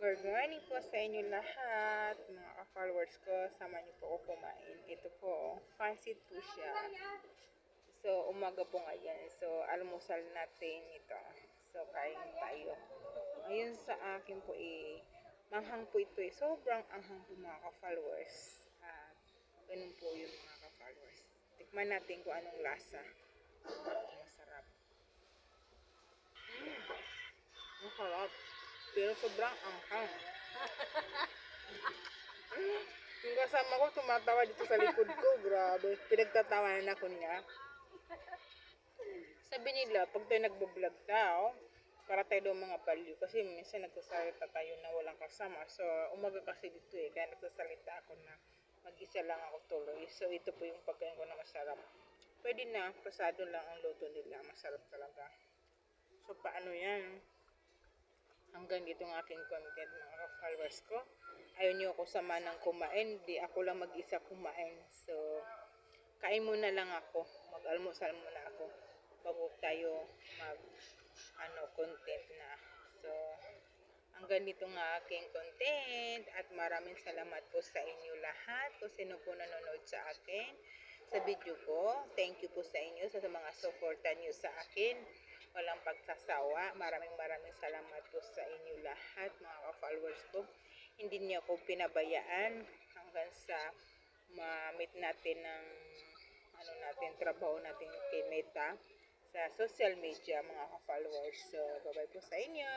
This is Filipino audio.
Good morning po sa inyo lahat, mga ka-followers ko. Sama niyo po ako kumain. Ito po, pancit po siya. So, umaga po ngayon. So, almusal natin ito. So, kain tayo. Ayun sa akin po manghang po ito Sobrang anghang po mga ka-followers. At ganun po yung mga ka-followers. Tikman natin kung anong lasa. Masarap. Masarap. Pero sobrang anghang. Yung kasama ko tumatawa dito sa likod ko. Grabe. Pinagtatawanan ako niya. Sabi nila, pag tayo nagbablog tao, para tayo daw mga baliw. Kasi minsan nagsasalita tayo na walang kasama. So, umaga kasi dito kaya nagsasalita ako na mag-isa lang ako tuloy. So, ito po yung pagkain ko na masarap. Pwede na, pasado lang ang luto nila. Masarap talaga. So, paano yan? Hanggang dito ng aking content mga followers ko. Ayaw niyo ako sama ng kumain. Di ako lang mag-isa kumain. So, kain muna lang ako. Mag-almusal muna ako. Bago tayo content na. So, hanggang dito ng aking content. At maraming salamat po sa inyo lahat. Kung sino po nanonood sa akin sa video ko. Thank you po sa inyo sa mga supportan niyo sa akin. Walang pagsasawa. Maraming salamat po sa inyo lahat, mga ka-followers ko. Hindi niyo ako pinabayaan hanggang sa ma-meet natin ng trabaho natin kay Meta sa social media, mga ka-followers. So, bye-bye po sa inyo.